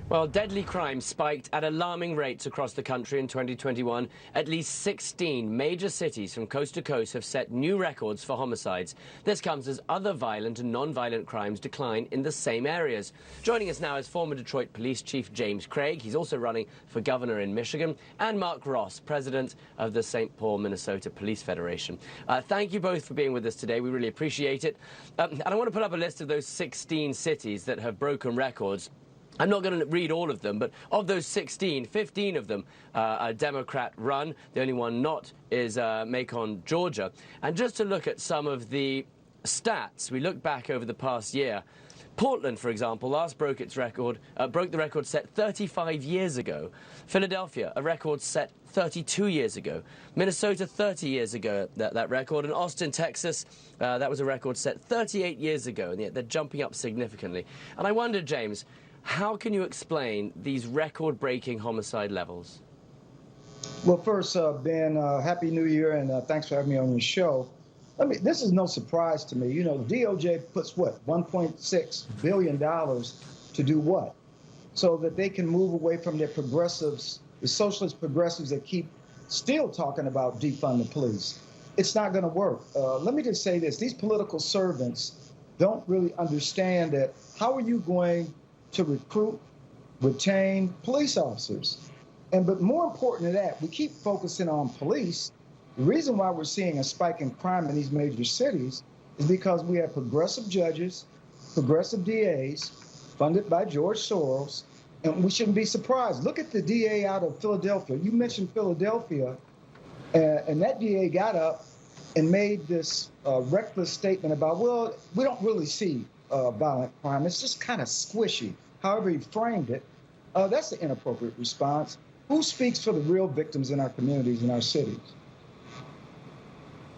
Well, deadly crime spiked at alarming rates across the country in 2021. At least 16 major cities from coast to coast have set new records for homicides. This comes as other violent and non-violent crimes decline in the same areas. Joining us now is former Detroit Police Chief James Craig. He's also running for governor in Michigan. And Mark Ross, president of the St. Paul, Minnesota Police Federation. Thank you both for being with us today. We really appreciate it. And I want to put up a list of those 16 cities that have broken records. I'm not going to read all of them, but of those 16, 15 of them are Democrat-run. The only one not is Macon, Georgia. And just to look at some of the stats, we look back over the past year. Portland, for example, last broke the record set 35 years ago. Philadelphia, a record set 32 years ago. Minnesota, 30 years ago, that record. And Austin, Texas, that was a record set 38 years ago. And yet they're jumping up significantly. And I wonder, James, how can you explain these record-breaking homicide levels? Well, first, Ben, Happy New Year, and thanks for having me on your show. This is no surprise to me. You know, the DOJ puts, what, $1.6 billion to do what? So that they can move away from their progressives, the socialist progressives that keep still talking about defund the police. It's not going to work. Let me just say this. These political servants don't really understand that. How are you going to recruit, retain police officers? But more important than that, we keep focusing on police. The reason why we're seeing a spike in crime in these major cities is because we have progressive judges, progressive DAs, funded by George Soros, and we shouldn't be surprised. Look at the DA out of Philadelphia. You mentioned Philadelphia, and that DA got up and made this reckless statement about, well, we don't really see violent crime. It's just kind of squishy. However he framed it, that's the inappropriate response. Who speaks for the real victims in our communities, in our cities?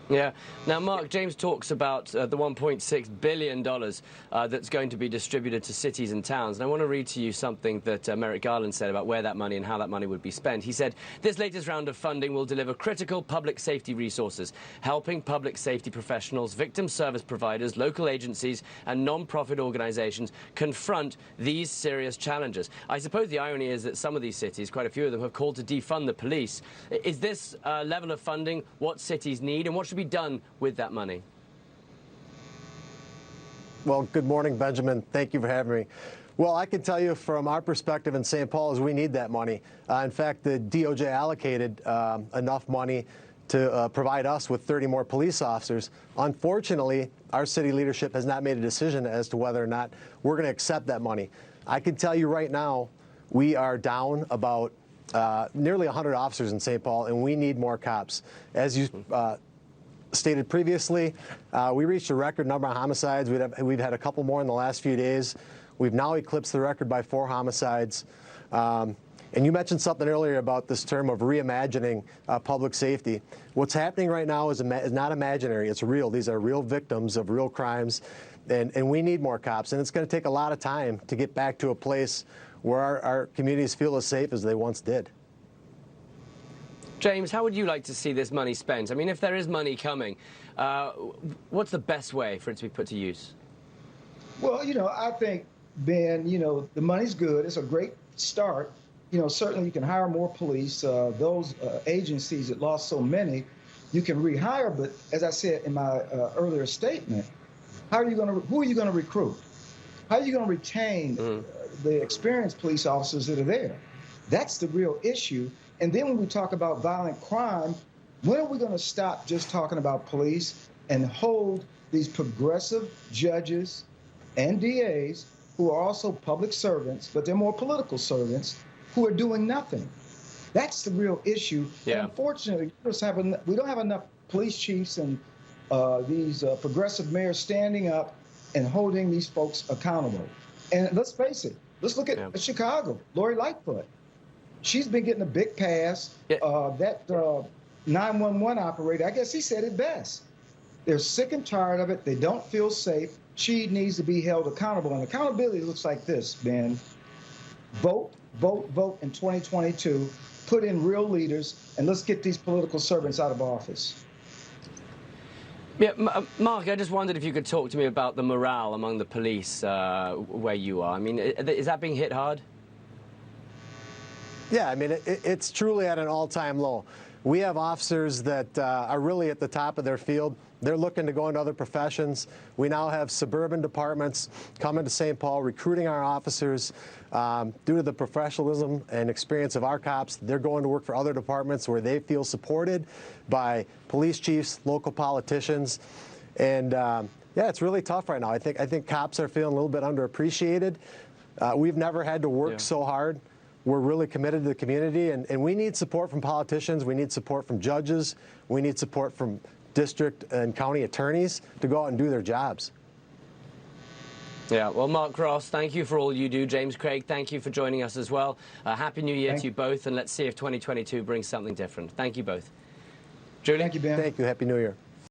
Yeah. Now, Mark, James talks about the $1.6 billion that's going to be distributed to cities and towns. And I want to read to you something that Merrick Garland said about where that money and how that money would be spent. He said, "This latest round of funding will deliver critical public safety resources, helping public safety professionals, victim service providers, local agencies, and non-profit organizations confront these serious challenges." I suppose the irony is that some of these cities, quite a few of them, have called to defund the police. Is this level of funding what cities need, and what should be done with that money? Well, good morning, Benjamin. Thank you for having me. Well, I can tell you from our perspective in St. Paul is we need that money. In fact, the DOJ allocated enough money to provide us with 30 more police officers. Unfortunately, our city leadership has not made a decision as to whether or not we're going to accept that money. I can tell you right now, we are down about nearly 100 officers in St. Paul, and we need more cops. As you stated previously, we reached a record number of homicides. We've had a couple more in the last few days. We've now eclipsed the record by 4 homicides. And you mentioned something earlier about this term of reimagining public safety. What's happening right now is not imaginary. It's real. These are real victims of real crimes, and we need more cops. And it's going to take a lot of time to get back to a place where our communities feel as safe as they once did. James, how would you like to see this money spent? I mean, if there is money coming, what's the best way for it to be put to use? Well, you know, I think, Ben, you know, the money's good. It's a great start. You know, certainly you can hire more police. Those agencies that lost so many, you can rehire. But as I said in my earlier statement, who are you going to recruit? How are you going to retain the experienced police officers that are there? That's the real issue. And then when we talk about violent crime, when are we going to stop just talking about police and hold these progressive judges and DAs who are also public servants, but they're more political servants, who are doing nothing? That's the real issue. Yeah. And unfortunately, we don't have enough police chiefs and these progressive mayors standing up and holding these folks accountable. And let's face it, let's look at Chicago, Lori Lightfoot. She's been getting a big pass. That 911 operator, I guess he said it best. They're sick and tired of it. They don't feel safe. She needs to be held accountable. And accountability looks like this, Ben. Vote, vote, vote in 2022. Put in real leaders, and let's get these political servants out of office. Yeah, Mark, I just wondered if you could talk to me about the morale among the police where you are. I mean, is that being hit hard? Yeah, I mean, it's truly at an all-time low. We have officers that are really at the top of their field. They're looking to go into other professions. We now have suburban departments coming to St. Paul, recruiting our officers. Due to the professionalism and experience of our cops, they're going to work for other departments where they feel supported by police chiefs, local politicians. And yeah, it's really tough right now. I think cops are feeling a little bit underappreciated. We've never had to work so hard. We're really committed to the community, and we need support from politicians. We need support from judges. We need support from district and county attorneys to go out and do their jobs. Yeah, well, Mark Ross, thank you for all you do. James Craig, thank you for joining us as well. Happy New Year to you both, and let's see if 2022 brings something different. Thank you both. Julie? Thank you, Ben. Thank you. Happy New Year.